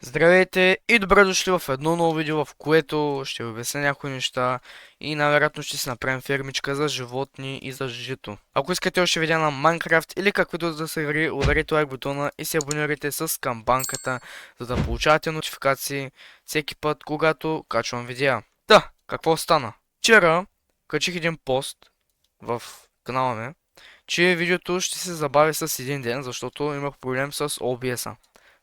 Здравейте и добре дошли в едно ново видео, в което ще ви обясня някои неща и най-вероятно ще си направим фермичка за животни и за жито. Ако искате още видеа на Minecraft или каквито да са игри, ударете лайк бутона и се абонирайте с камбанката, за да получавате нотификации всеки път, когато качвам видеа. Да, какво стана? Вчера качих един пост в канала ми, че видеото ще се забави с един ден, защото имах проблем с OBS-а.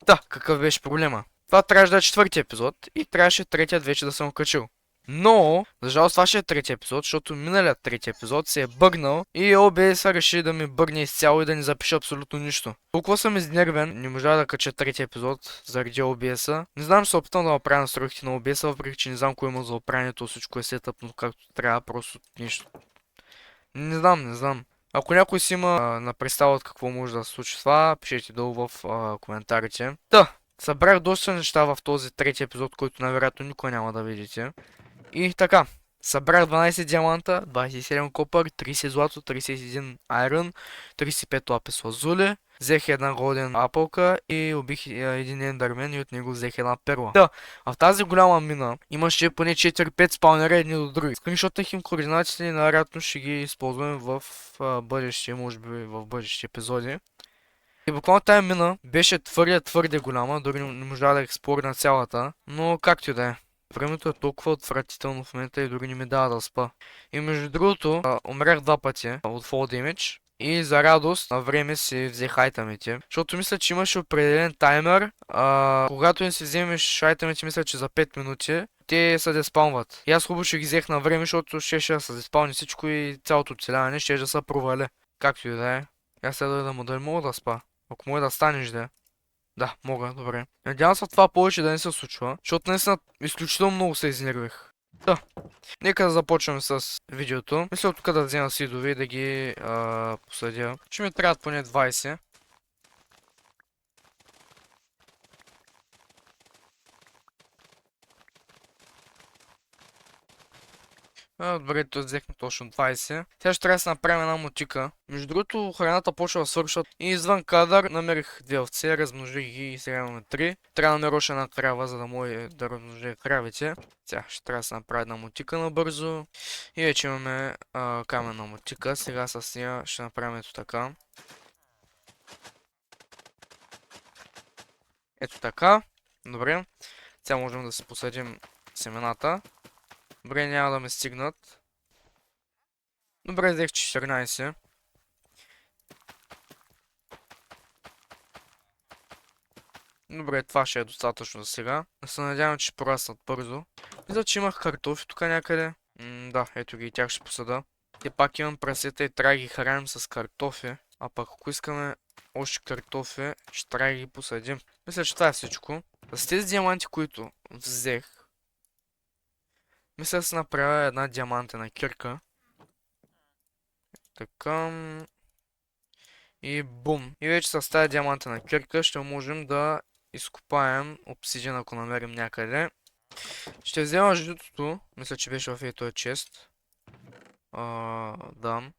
Да, какъв беше проблема? Това трябваше да е четвърти епизод и трябваше третият вече да съм окачил. Но, за жалост това ще е трети епизод, защото миналият трети епизод се е бъгнал и OBS реши да ми бъгне изцяло и да не запише абсолютно нищо. Толкова съм изнервен, не можа да кача трети епизод заради OBS-а. Не знам, че се опитам да направя настройките на OBS-а, въпреки че не знам кой има за оправянето, всичко е сетъпно както трябва, просто нищо. Не знам. Ако някой си има на представа от какво може да се случи това, пишете долу в коментарите. Да, събрах доста неща в този трети епизод, който най-вероятно никой няма да видите. И така, събрах 12 диаманта, 27 копър, 30 злато, 31 айрон, 35 лапис лазули. Взех една голден апълка и убих един ендърмен и от него взех една перла. Да, а в тази голяма мина имаше поне 4-5 спаунера едни до други. Скриншотнах им координатите и най-вероятно ще ги използваме в бъдеще, може би в бъдещи епизоди. И буквално тая мина беше твърде голяма, дори не можа да експлорна цялата, но както и да е. Времето е толкова отвратително в момента и дори не ми дава да спа. И между другото, умрях два пъти от Fall Damage. И за радост на време си взех айтамите. Защото мисля, че имаше определен таймер. Когато не си вземеш айтамите, мисля, че за 5 минути те се деспаунват. И аз хубаво ще ги взех на време, защото ще се деспауни всичко и цялото оцеляване ще да се проваля. Както и да е. Аз следва да му дали мога да спа. Ако може да станеш да. Да, мога, добре. Надявам се това повече да не се случва, защото наистина изключително много се изнервих. Да, нека да започнем с видеото. Мисля от тук да взема сидове и да ги посадя. Ще ми трябват поне 20. Добре, то взехме точно 20. Сега ще трябва да се направим една мотика. Между другото, храната почва да свършва. И извън кадър намерих две овце, размножих ги и сега имаме 3. Трябва да намеря още една крава, за да може да размножа кравите. Сега ще трябва да се направи една мотика набързо. И вече имаме каменна мотика. Сега с нея ще направим ето така. Ето така. Добре. Сега можем да си посадим семената. Добре, няма да ме стигнат. Добре, взех 14. Добре, това ще е достатъчно за сега. Se надявам, че ще пораснат бързо. Мисля, че имах картофи тук някъде. Да, ето ги и тях ще посада. И пак имам прасета и трябва да ги храним с картофи. А пък ако искаме още картофи, ще трябва да ги посадим. Мисля, че това е всичко. С тези диаманти, които взех, мисля да се направя една диамантена кирка. Така. И бум. И вече с тази диамантена кирка ще можем да изкопаем обсидиан, ако намерим някъде. Ще взема житото. Мисля, че беше в този чест. Да.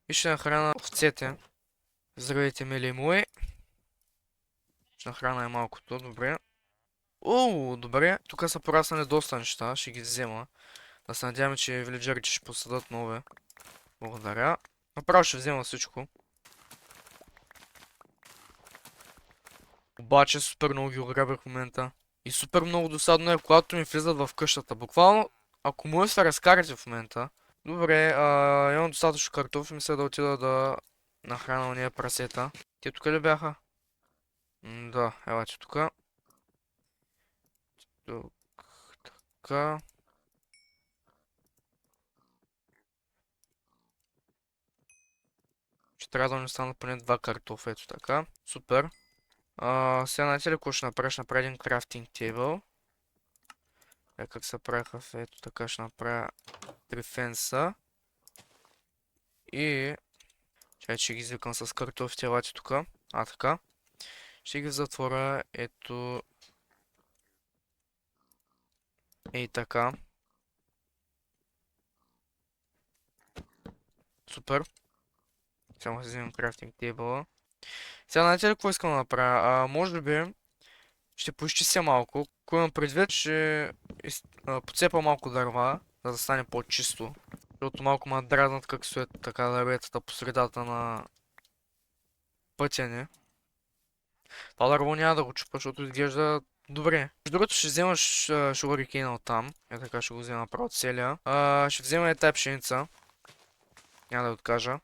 И ще нахрана овцете. Здравейте, мили мои. Ще нахрана и малкото. Добре. Добре. Тук са пораснали доста неща. Ще ги взема. Да се надяваме, че вилиджерите ще посадат нови. Благодаря. Направо ще взема всичко. Обаче супер много ги ограбях в момента. И супер много досадно е, когато ми влизат в къщата. Буквално, ако може да се разкарате в момента. Добре, имам достатъчно картофи, мисля да отида да нахрана уния прасета. Те тук ли бяха? Да, елате тука. Тук, така. Ще трябва да ми станат поне два картофа, ето така. Супер. Сега знаете ли какво ще направя? Ще направя един крафтинг тейбъл. Как се правиха, ето така ще направя 3 фенса. И чай, че ги извикам с картофите, елате тука. Така. Ще ги затворя, ето. Ей така. Супер. Само си вземем крафтинг тейбъла. Сега знаете ли какво искам да направя? Може би ще поизчистя малко. Ако имам предвид, ще подцепа малко дърва, за да стане по-чисто. Защото малко ме дразнат как стоят така дърветата по средата на пътя ни. Това дърво няма да го чупа, защото изглежда добре. Между другото ще вземаш шугарикейна от там. Е така ще го взема направо целия. Ще взема и тая пшеница. Няма да я откажа.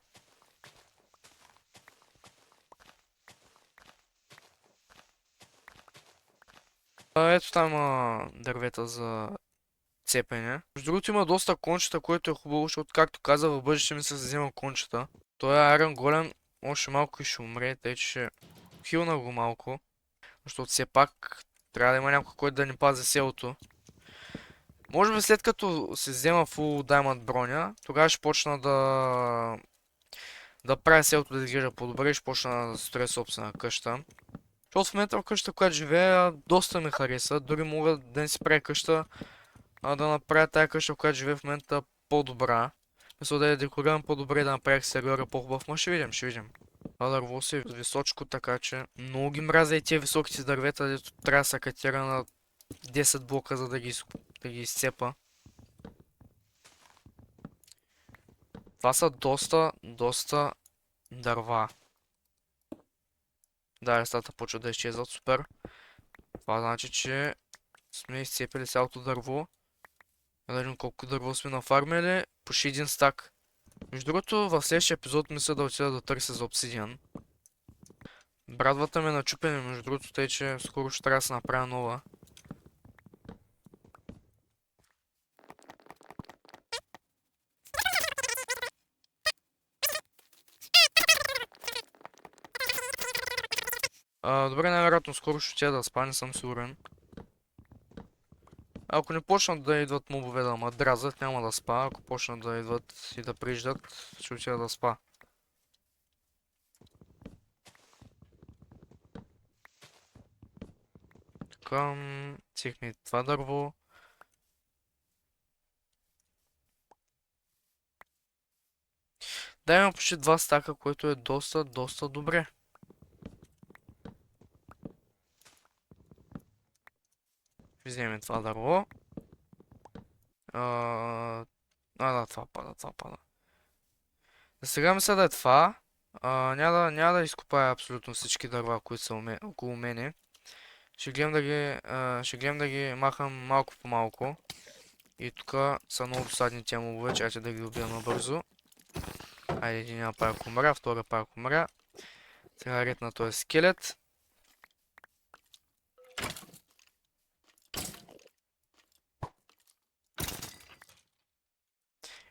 Ето там има дървета за цепене. Между другото има доста кончета, което е хубаво, защото както каза в бъдеще ми се взема кончета. Той е Айрон Голем, още малко и ще умре, тъй че ще хилна го малко. Защото все пак трябва да има някой, който да ни пази селото. Може би след като се взема Full Diamond броня, тогава ще почна да правя селото да изглежда по-добре и ще почна да строя собствена къща. Защото в момента в къщата, в която живея, доста ми хареса. Дори мога да не си правя къща, да направя тая къща, в която живея в момента по-добра. Мисля да я декорирам по-добре, да направя екстериора по-хубав, но ще видим, ще видим. Това дърво си е височко, така че много ги мразя и тия високите дървета, дето трябва да се катира на 10 блока, за да ги изцепа. Това са доста дърва. Да, листата почва да изчезват, супер. Това значи, че сме изцепили цялото дърво. Да видим колко дърво сме нафармили. Почти един стак. Между другото, в следващия епизод мисля да отида да търся за обсидиан. Брадвата ми е начупена, между другото, тъй че скоро ще трябва да се направя нова. Добре, най-вероятно скоро ще отида да спа, не съм сигурен. Ако не почнат да идват мобове да ме дразят, няма да спа. Ако почнат да идват и да приждат, ще отида да спа. Така, цихме и това дърво. Да, има почти 2 стака, което е доста добре. Вземем това дърво. Да, това пада. За сега мисля да е това. Няма да изкопая абсолютно всички дърва, които са около мене. Ще гледам да ги махам малко по малко. И тук са много досадни тия мобове, чакайте да ги убия набързо. Айде, един пак умря, втора пак умря. Сега ред на този скелет.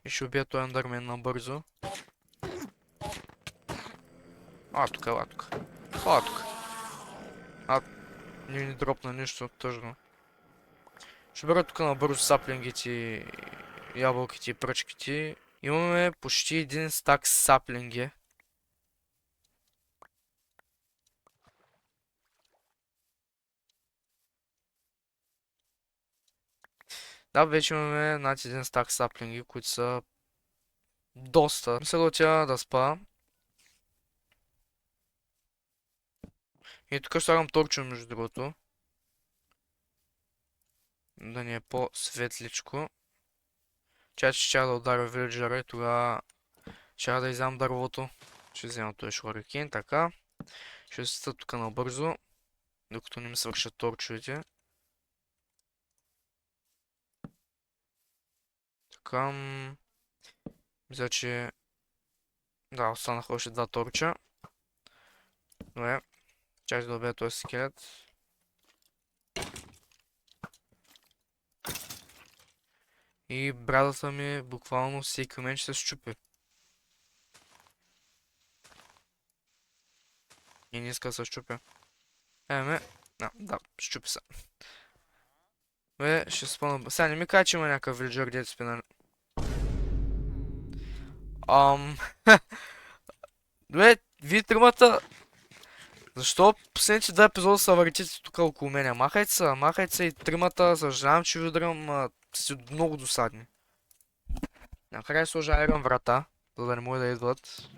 И ще убия този андърмен набързо. Тук. Не ни дропна нищо тъжно. Ще бера тук набързо саплингите, ябълките и пръчките. Имаме почти един стак саплинги. Да, вече имаме над един стак саплинги, които са доста. Мисля да отида да спа. И тук ще слагам торчо, между другото. Да ни е по-светличко. Чакай, че ще да ударя вилджера и тогава ще да изям дървото. Ще взема този шурикен, така. Ще седа тук набързо, докато не ми свършат торчовете. Така. Мисля, че... Да, останаха още 2 торча. Добре. Чакай да добия този скелет. И брадата ми буквално всеки момент ще се щупи. И не иска да се щупи. Да, щупи се. Ще спъна... Сега не ми кажа, че има някакъв вилджър, дето спи на... Добре, вие тримата... Защо последните 2 епизода са въртите тук около мене? Махайте се и тримата, съжалявам, че ви удрям, сте много досадни. Накрая сложа айрон врата, за да не може да идват.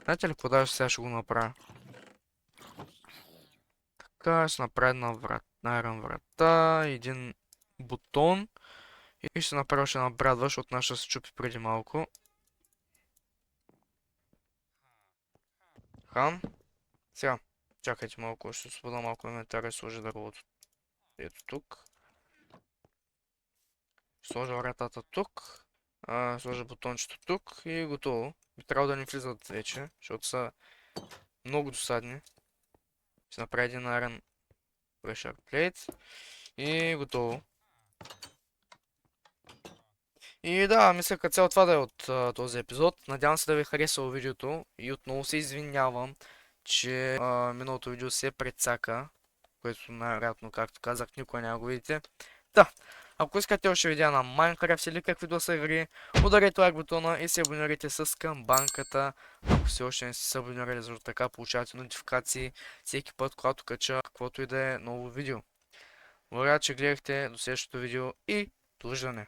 Знаете ли какво, даже сега ще го направя? Така, ще направя една врата, найран врата, един бутон и ще направя още една брадва, защото наша се чупи преди малко. Хам. Сега, чакайте малко, ще свобода малко инвентаря и сложа дървото. Ето тук. Ще сложа вратата тук. Сложа бутончето тук и готово. Би трябвало да ни влизат вече, защото са много досадни. Ще направя един Iron Pressure Plate и готово. И да, мисля като цяло това да е от този епизод. Надявам се да ви е харесало видеото и отново се извинявам, че миналото видео се прецака, което най-вероятно, както казах, никога няма го видите. Да, ако искате още видеа на Minecraft или какви да са игри, ударете лайк бутона и се абонирайте с камбанката, ако все още не сте се абонирали, защото така получавате нотификации всеки път, когато кача каквото и да е ново видео. Благодаря, че гледахте до следващото видео и довиждане!